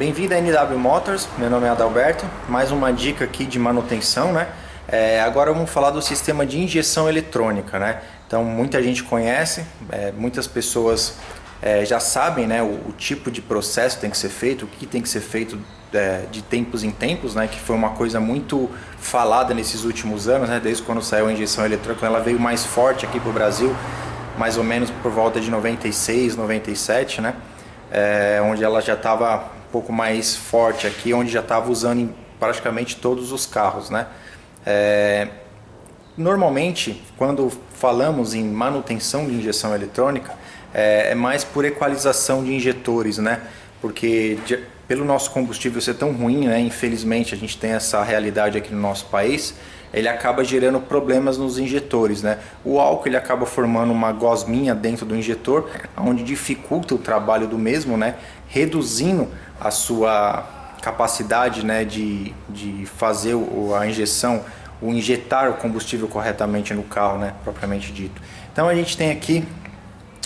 Bem-vindo à NW Motors, meu nome é Adalberto, mais uma dica aqui de manutenção, né? Agora vamos falar do sistema de injeção eletrônica, né? Então muita gente conhece, muitas pessoas já sabem, né, o tipo de processo que tem que ser feito, o que tem que ser feito de tempos em tempos, né? Que foi uma coisa muito falada nesses últimos anos, né? Desde quando saiu a injeção eletrônica, ela veio mais forte aqui para o Brasil, mais ou menos por volta de 96, 97, né? Onde ela já estava um pouco mais forte aqui, onde já estava usando em praticamente todos os carros, né? Normalmente, quando falamos em manutenção de injeção eletrônica, é mais por equalização de injetores, né? Porque pelo nosso combustível ser tão ruim, né? Infelizmente a gente tem essa realidade aqui no nosso país, ele acaba gerando problemas nos injetores, né? O álcool ele acaba formando uma gosminha dentro do injetor, onde dificulta o trabalho do mesmo, né? Reduzindo a sua capacidade, né, de fazer a injeção, o injetar o combustível corretamente no carro, né, propriamente dito. Então a gente tem aqui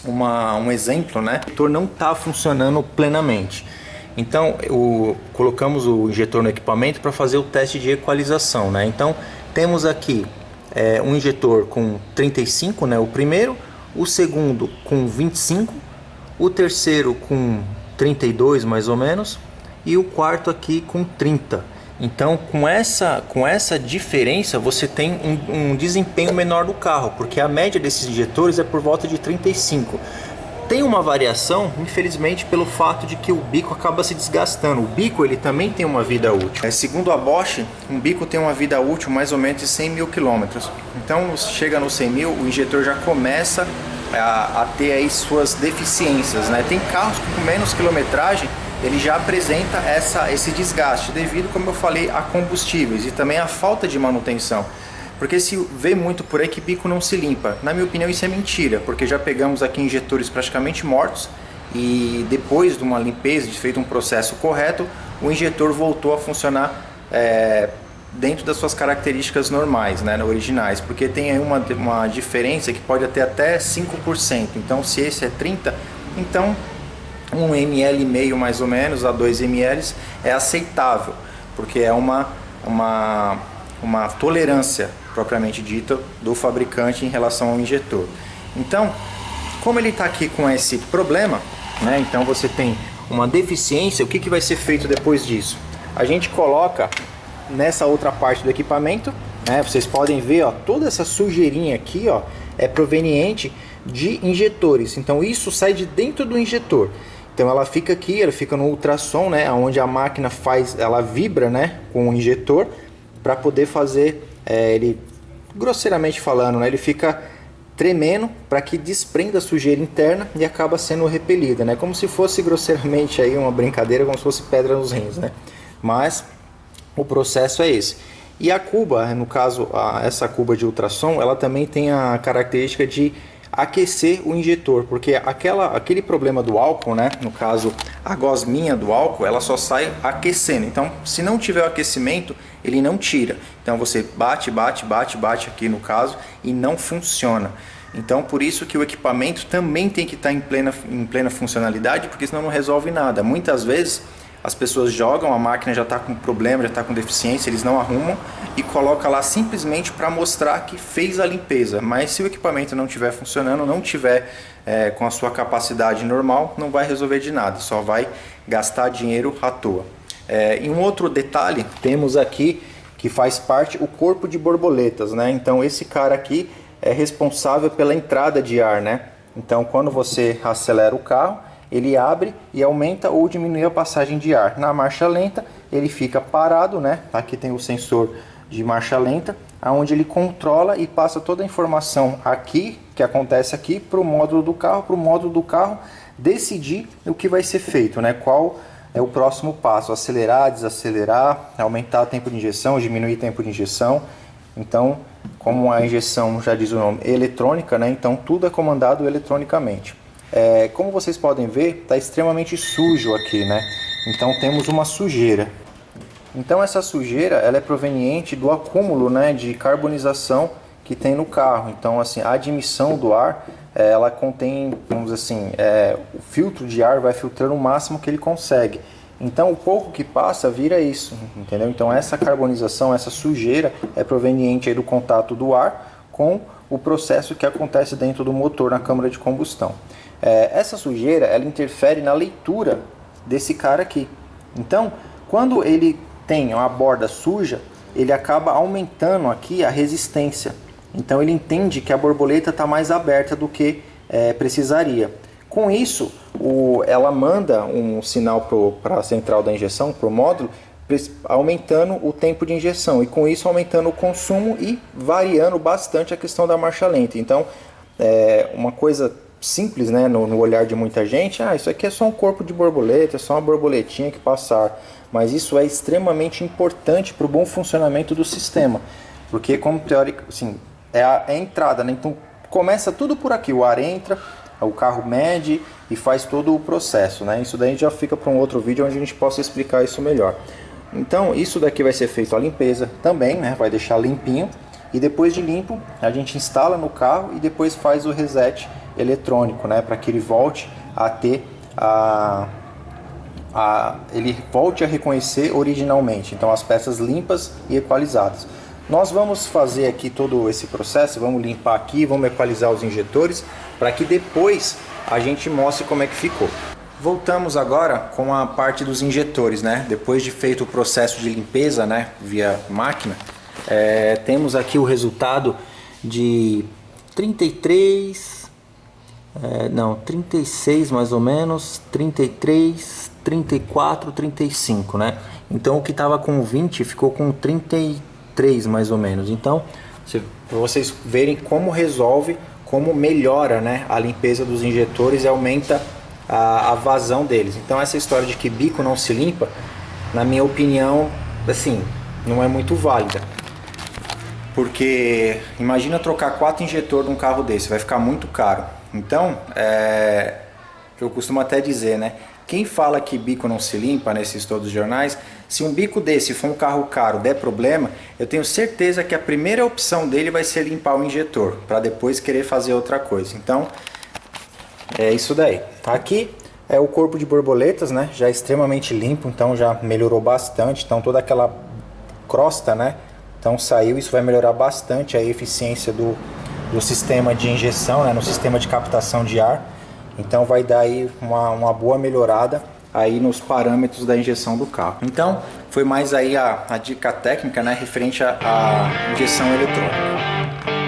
um exemplo, né? O injetor não está funcionando plenamente. Então colocamos o injetor no equipamento para fazer o teste de equalização, né? Então temos aqui um injetor com 35, né, o primeiro, o segundo com 25, o terceiro com 32 mais ou menos, e o quarto aqui com 30. Então com essa diferença você tem um desempenho menor do carro, porque a média desses injetores é por volta de 35. Tem uma variação, infelizmente, pelo fato de que o bico acaba se desgastando. O bico ele também tem uma vida útil. Segundo a Bosch, um bico tem uma vida útil mais ou menos de 100 mil quilômetros. Então chega no 100 mil, o injetor já começa a ter aí suas deficiências, né? Tem carros com menos quilometragem, ele já apresenta esse desgaste devido, como eu falei, a combustíveis e também a falta de manutenção. Porque se vê muito por aí que bico não se limpa. Na minha opinião isso é mentira, porque já pegamos aqui injetores praticamente mortos e depois de uma limpeza, de feito um processo correto, o injetor voltou a funcionar dentro das suas características normais, né, originais, porque tem aí uma diferença que pode ter até 5%. Então se esse é 30, então 1,5 ml mais ou menos a 2 ml é aceitável, porque é uma tolerância propriamente dita do fabricante em relação ao injetor. Então, como ele está aqui com esse problema, né, então você tem uma deficiência, o que vai ser feito depois disso? A gente coloca nessa outra parte do equipamento, né, vocês podem ver, ó, toda essa sujeirinha aqui, ó, é proveniente de injetores. Então isso sai de dentro do injetor. Então ela fica aqui, ela fica no ultrassom, né, onde a máquina ela vibra, né, com o injetor para poder fazer ele, grosseiramente falando, né, ele fica tremendo para que desprenda a sujeira interna e acaba sendo repelida, né, como se fosse grosseiramente aí uma brincadeira, como se fosse pedra nos rins, né, mas o processo é esse. E a cuba, no caso essa cuba de ultrassom, ela também tem a característica de aquecer o injetor, porque aquele problema do álcool, né, no caso a gosminha do álcool, ela só sai aquecendo. Então se não tiver o aquecimento, ele não tira. Então você bate aqui no caso e não funciona. Então por isso que o equipamento também tem que estar em plena funcionalidade, porque senão não resolve nada. Muitas vezes as pessoas jogam, a máquina já está com problema, já está com deficiência, eles não arrumam e coloca lá simplesmente para mostrar que fez a limpeza. Mas se o equipamento não estiver funcionando, não estiver com a sua capacidade normal, não vai resolver de nada, só vai gastar dinheiro à toa. E um outro detalhe, temos aqui que faz parte o corpo de borboletas, né? Então esse cara aqui é responsável pela entrada de ar, né? Então quando você acelera o carro, ele abre e aumenta ou diminui a passagem de ar. Na marcha lenta ele fica parado, né? Aqui tem o sensor de marcha lenta, onde ele controla e passa toda a informação aqui, que acontece aqui, para o módulo do carro decidir o que vai ser feito, né? Qual é o próximo passo, acelerar, desacelerar, aumentar o tempo de injeção, diminuir o tempo de injeção. Então, como a injeção já diz o nome, eletrônica, né? Então tudo é comandado eletronicamente. Como vocês podem ver, está extremamente sujo aqui, né? Então temos uma sujeira. Então essa sujeira ela é proveniente do acúmulo, né, de carbonização que tem no carro. Então assim, a admissão do ar ela contém, vamos dizer assim, o filtro de ar vai filtrando o máximo que ele consegue. Então o pouco que passa vira isso, entendeu? Então essa carbonização, essa sujeira é proveniente aí do contato do ar com o processo que acontece dentro do motor na câmara de combustão. Essa sujeira, ela interfere na leitura desse cara aqui. Então, quando ele tem uma borda suja, ele acaba aumentando aqui a resistência. Então ele entende que a borboleta está mais aberta do que precisaria. Com isso, ela manda um sinal para a central da injeção, para o módulo, aumentando o tempo de injeção e com isso aumentando o consumo e variando bastante a questão da marcha lenta. Então, uma coisa simples, né, no olhar de muita gente, isso aqui é só um corpo de borboleta, é só uma borboletinha que passa ar. Mas isso é extremamente importante para o bom funcionamento do sistema, porque como teórico, assim, é a entrada, né? Então começa tudo por aqui, o ar entra, o carro mede e faz todo o processo, né? Isso daí já fica para um outro vídeo onde a gente possa explicar isso melhor. Então isso daqui vai ser feito a limpeza também, né? Vai deixar limpinho e depois de limpo a gente instala no carro e depois faz o reset eletrônico, né? Para que ele volte a ter ele volte a reconhecer originalmente, então as peças limpas e equalizadas. Nós vamos fazer aqui todo esse processo, vamos limpar aqui, vamos equalizar os injetores, para que depois a gente mostre como é que ficou. Voltamos agora com a parte dos injetores, né? Depois de feito o processo de limpeza, né, via máquina, temos aqui o resultado de 36 mais ou menos, 33, 34, 35, né? Então o que estava com 20 ficou com 33 mais ou menos. Então, para vocês verem como resolve, como melhora, né, a limpeza dos injetores e aumenta a vazão deles. Então essa história de que bico não se limpa, na minha opinião, assim, não é muito válida. Porque imagina trocar 4 injetores de um carro desse, vai ficar muito caro. Então, eu costumo até dizer, né? Quem fala que bico não se limpa nesses todos os jornais, se um bico desse for um carro caro der problema, eu tenho certeza que a primeira opção dele vai ser limpar o injetor, para depois querer fazer outra coisa. Então, é isso daí. Aqui é o corpo de borboletas, né? Já extremamente limpo, então já melhorou bastante. Então toda aquela crosta, né? Então saiu, isso vai melhorar bastante a eficiência do sistema de injeção, né? No sistema de captação de ar. Então vai dar aí uma boa melhorada aí nos parâmetros da injeção do carro. Então foi mais aí a dica técnica, né, referente à injeção eletrônica.